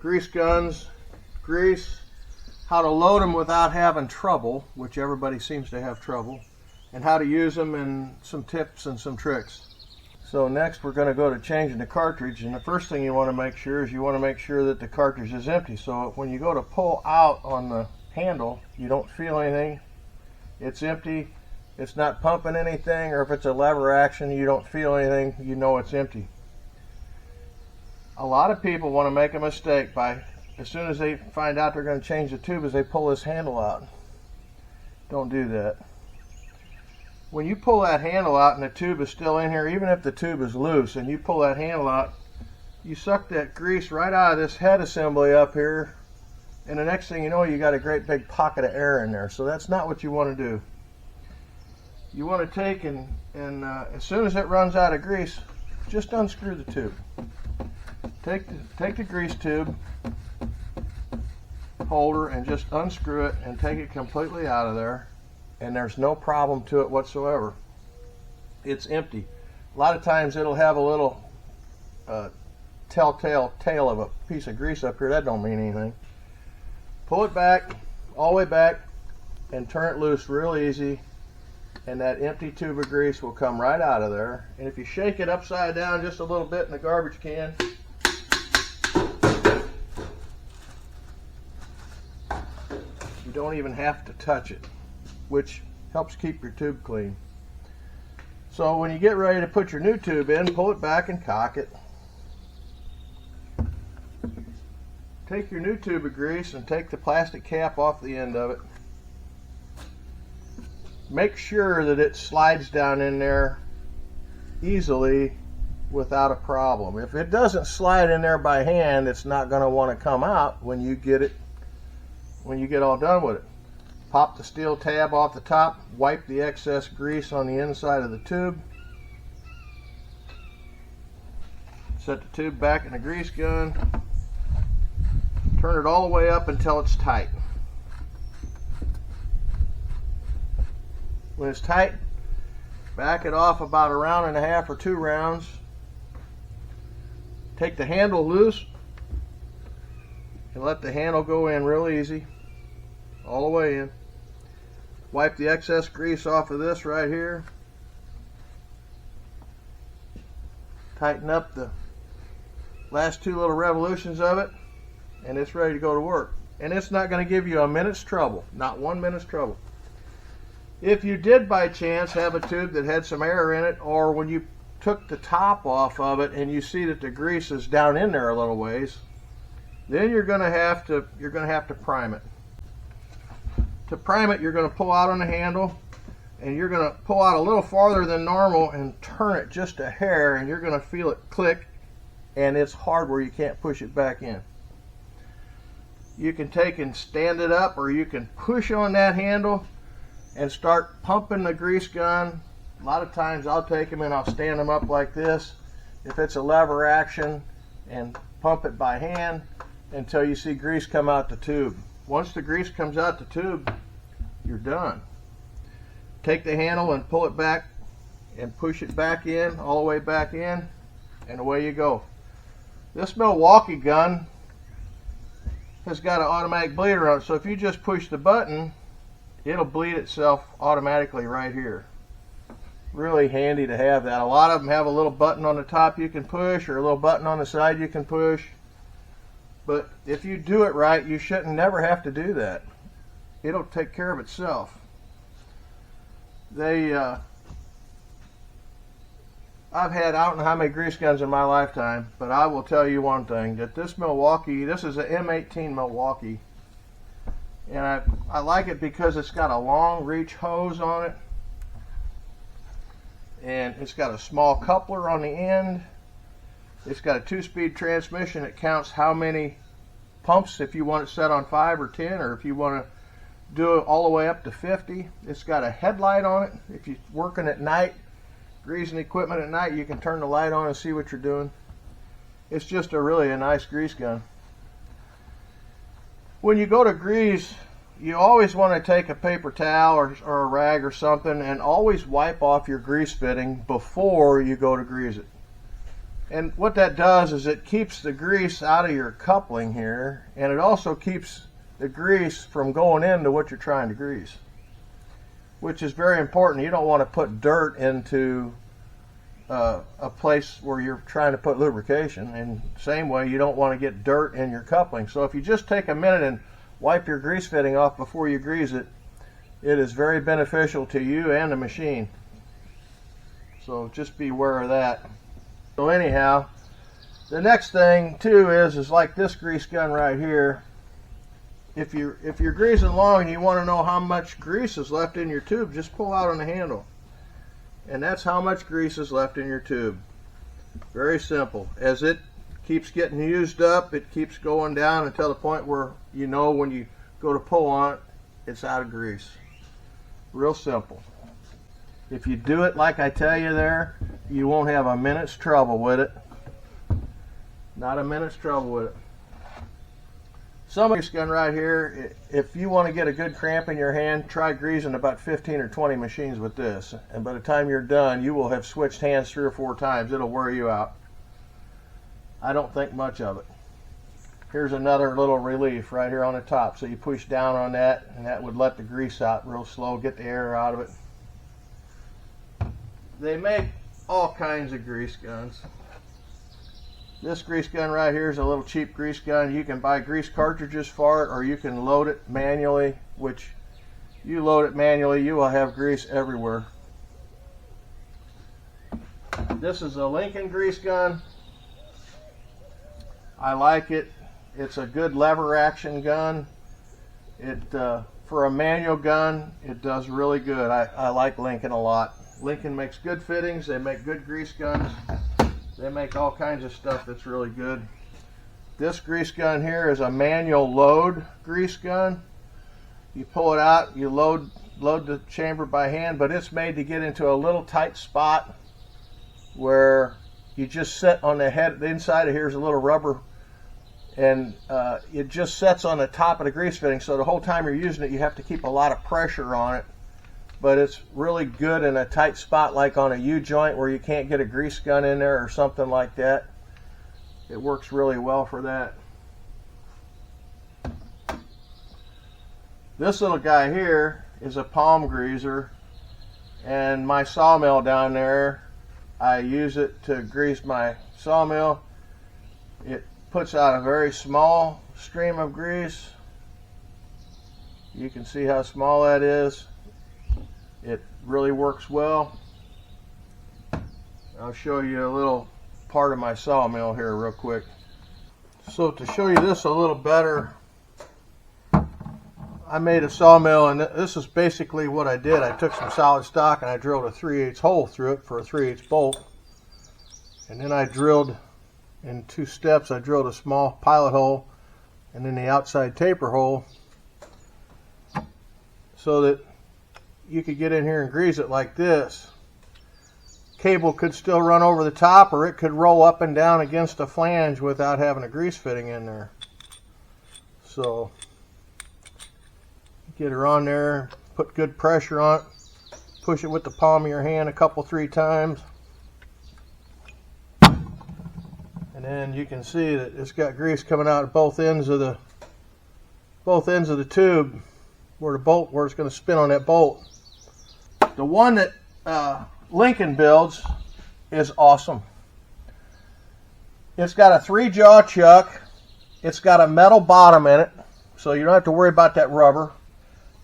grease guns, grease, how to load them without having trouble, which everybody seems to have trouble, and how to use them, and some tips and some tricks. So next we're going to go to changing the cartridge, and the first thing you want to make sure is you want to make sure that the cartridge is empty. So when you go to pull out on the handle, you don't feel anything. It's empty. It's not pumping anything, or if it's a lever action, you don't feel anything. You know it's empty. A lot of people want to make a mistake by, as soon as they find out they're going to change the tube, is they pull this handle out. Don't do that. When you pull that handle out and the tube is still in here, even if the tube is loose and you pull that handle out, you suck that grease right out of this head assembly up here, and the next thing you know, you got a great big pocket of air in there. So that's not what you want to do. You want to take and as soon as it runs out of grease, just unscrew the tube. Take the grease tube holder and just unscrew it and take it completely out of there, and there's no problem to it whatsoever. It's empty. A lot of times it'll have a little telltale tail of a piece of grease up here. That don't mean anything. Pull it back, all the way back, and turn it loose real easy, and that empty tube of grease will come right out of there. And if you shake it upside down just a little bit in the garbage can, you don't even have to touch it, which helps keep your tube clean. So when you get ready to put your new tube in, pull it back and cock it. Take your new tube of grease and take the plastic cap off the end of it. Make sure that it slides down in there easily without a problem. If it doesn't slide in there by hand, it's not going to want to come out when you get all done with it. Pop the steel tab off the top, wipe the excess grease on the inside of the tube. Set the tube back in the grease gun. Turn it all the way up until it's tight. When it's tight, back it off about 1.5 rounds or 2 rounds. Take the handle loose and let the handle go in real easy, all the way in. Wipe the excess grease off of this right here. Tighten up the last 2 little revolutions of it, and it's ready to go to work. And it's not going to give you a minute's trouble, not 1 minute's trouble. If you did by chance have a tube that had some air in it, or when you took the top off of it and you see that the grease is down in there a little ways, then you're going to have to prime it. To prime it, you're going to pull out on the handle, and you're going to pull out a little farther than normal and turn it just a hair, and you're going to feel it click, and it's hard where you can't push it back in. You can take and stand it up, or you can push on that handle and start pumping the grease gun. A lot of times I'll take them and I'll stand them up like this, if it's a lever action, and pump it by hand until you see grease come out the tube. Once the grease comes out the tube, you're done. Take the handle and pull it back and push it back in, all the way back in, and away you go. This Milwaukee gun has got an automatic bleeder on it, so if you just push the button, it'll bleed itself automatically right here. Really handy to have that. A lot of them have a little button on the top you can push, or a little button on the side you can push. But if you do it right, you shouldn't never have to do that. It'll take care of itself. I've had, I don't know how many grease guns in my lifetime, but I will tell you one thing, that this Milwaukee, this is an M18 Milwaukee, and I like it because it's got a long reach hose on it, and it's got a small coupler on the end. It's got a 2-speed transmission. It counts how many pumps, if you want it set on 5 or 10, or if you want to do it all the way up to 50. It's got a headlight on it. If you're working at night, greasing equipment at night, you can turn the light on and see what you're doing. It's just really a nice grease gun. When you go to grease, you always want to take a paper towel or a rag or something, and always wipe off your grease fitting before you go to grease it. And what that does is it keeps the grease out of your coupling here, and it also keeps the grease from going into what you're trying to grease, which is very important. You don't want to put dirt into a place where you're trying to put lubrication, and same way you don't want to get dirt in your coupling. So if you just take a minute and wipe your grease fitting off before you grease it, it is very beneficial to you and the machine. So just be aware of that. So anyhow, the next thing too is like this grease gun right here. If you're greasing long and you want to know how much grease is left in your tube, just pull out on the handle. And that's how much grease is left in your tube. Very simple. As it keeps getting used up, it keeps going down until the point where you know when you go to pull on it, it's out of grease. Real simple. If you do it like I tell you there, you won't have a minute's trouble with it. Not a minute's trouble with it. Some grease gun right here, if you want to get a good cramp in your hand, try greasing about 15 or 20 machines with this. And by the time you're done, you will have switched hands 3 or 4 times. It'll wear you out. I don't think much of it. Here's another little relief right here on the top. So you push down on that, and that would let the grease out real slow, get the air out of it. They make all kinds of grease guns. This grease gun right here is a little cheap grease gun. You can buy grease cartridges for it, or you can load it manually, which you load it manually, you will have grease everywhere. This is a Lincoln grease gun. I like it. It's a good lever action gun. For a manual gun, it does really good. I like Lincoln a lot. Lincoln makes good fittings. They make good grease guns. They make all kinds of stuff that's really good. This grease gun here is a manual load grease gun. You pull it out, you load the chamber by hand, but it's made to get into a little tight spot where you just set on the head. The inside of here is a little rubber, and it just sets on the top of the grease fitting, so the whole time you're using it you have to keep a lot of pressure on it. But it's really good in a tight spot like on a U-joint where you can't get a grease gun in there or something like that. It works really well for that. This little guy here is a palm greaser, and my sawmill down there, I use it to grease my sawmill. It puts out a very small stream of grease. You can see how small that is. It really works well. I'll show you a little part of my sawmill here real quick. So to show you this a little better, I made a sawmill, and this is basically what I did. I took some solid stock and I drilled a 3/8 hole through it for a 3/8 bolt. And then I drilled in 2 steps. I drilled a small pilot hole and then the outside taper hole so that you could get in here and grease it like this. Cable could still run over the top, or it could roll up and down against a flange without having a grease fitting in there. So get her on there, put good pressure on it, push it with the palm of your hand a couple, 3 times, and then you can see that it's got grease coming out at both ends of the tube where it's going to spin on that bolt. The one that Lincoln builds is awesome. It's got a 3-jaw chuck. It's got a metal bottom in it, so you don't have to worry about that rubber.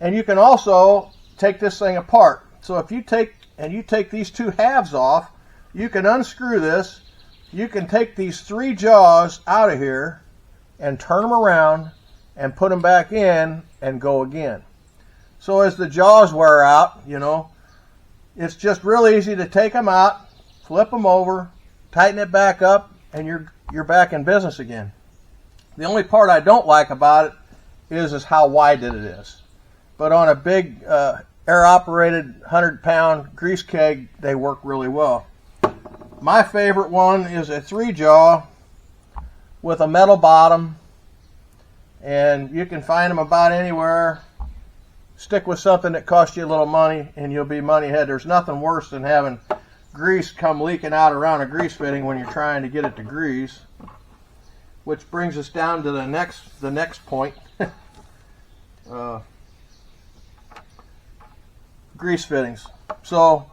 And you can also take this thing apart. So if you take these 2 halves off, you can unscrew this. You can take these 3 jaws out of here and turn them around and put them back in and go again. So as the jaws wear out, it's just real easy to take them out, flip them over, tighten it back up, and you're back in business again. The only part I don't like about it is how wide it is. But on a big air-operated 100-pound grease keg, they work really well. My favorite one is a 3-jaw with a metal bottom, and you can find them about anywhere. Stick with something that costs you a little money and you'll be money ahead. There's nothing worse than having grease come leaking out around a grease fitting when you're trying to get it to grease. Which brings us down to the next point. Grease fittings. So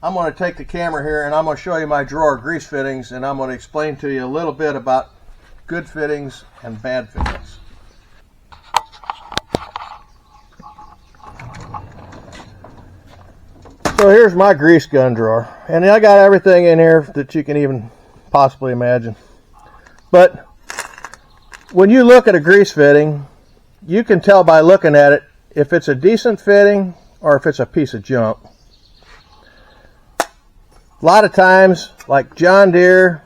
I'm going to take the camera here and I'm going to show you my drawer of grease fittings, and I'm going to explain to you a little bit about good fittings and bad fittings. So here's my grease gun drawer, and I got everything in here that you can even possibly imagine. But when you look at a grease fitting, you can tell by looking at it if it's a decent fitting or if it's a piece of junk. A lot of times, like John Deere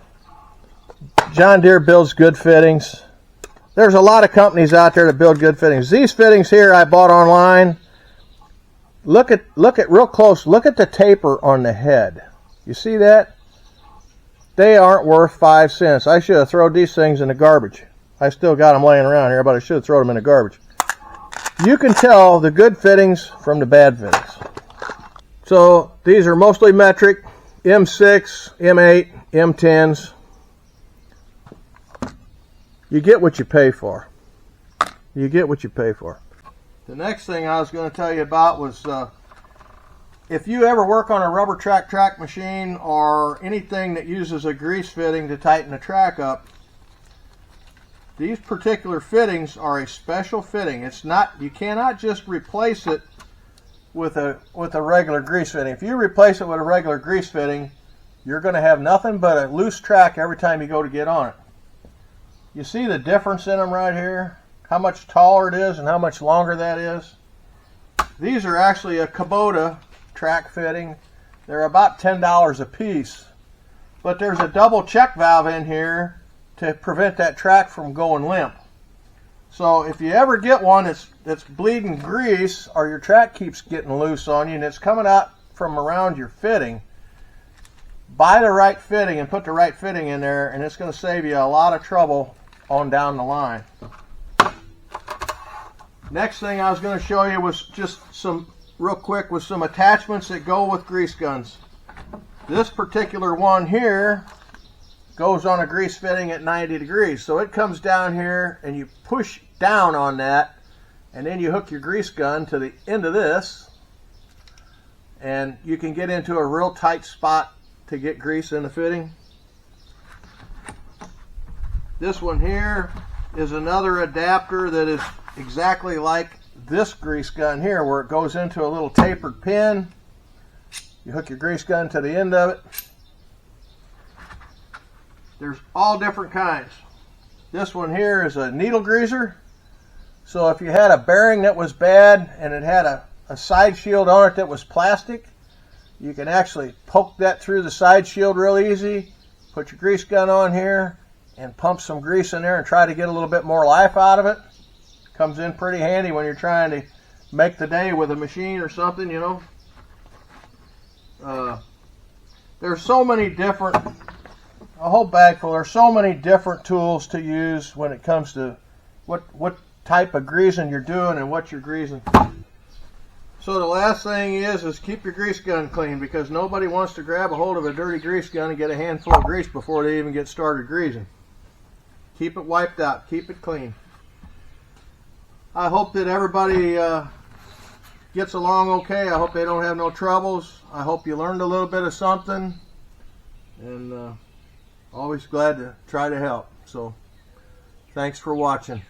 builds good fittings. There's a lot of companies out there that build good fittings. These fittings here I bought online. Look at real close. Look at the taper on the head. You see that? They aren't worth 5 cents. I should have thrown these things in the garbage. I still got them laying around here, but I should have thrown them in the garbage. You can tell the good fittings from the bad fittings. So these are mostly metric, M6, M8, M10s. You get what you pay for. You get what you pay for. The next thing I was going to tell you about was if you ever work on a rubber track machine or anything that uses a grease fitting to tighten the track up, these particular fittings are a special fitting. It's not, you cannot just replace it with a regular grease fitting. If you replace it with a regular grease fitting, you're going to have nothing but a loose track every time you go to get on it. You see the difference in them right here? How much taller it is and how much longer that is. These are actually a Kubota track fitting. They're about $10 a piece. But there's a double check valve in here to prevent that track from going limp. So if you ever get one that's bleeding grease, or your track keeps getting loose on you and it's coming out from around your fitting, buy the right fitting and put the right fitting in there, and it's going to save you a lot of trouble on down the line. Next thing I was going to show you was just some, real quick, was some attachments that go with grease guns. This particular one here goes on a grease fitting at 90 degrees. So it comes down here and you push down on that, and then you hook your grease gun to the end of this, and you can get into a real tight spot to get grease in the fitting. This one here is another adapter that is exactly like this grease gun here, where it goes into a little tapered pin. You hook your grease gun to the end of it. There's all different kinds. This one here is a needle greaser. So if you had a bearing that was bad and it had a side shield on it that was plastic, you can actually poke that through the side shield real easy, put your grease gun on here, and pump some grease in there and try to get a little bit more life out of it. Comes in pretty handy when you're trying to make the day with a machine or something, you know. There's so many different, a whole bag full, there's so many different tools to use when it comes to what type of greasing you're doing and what you're greasing. So the last thing is keep your grease gun clean, because nobody wants to grab a hold of a dirty grease gun and get a handful of grease before they even get started greasing. Keep it wiped out, keep it clean. I hope that everybody gets along okay. I hope they don't have no troubles. I hope you learned a little bit of something, and always glad to try to help. So thanks for watching.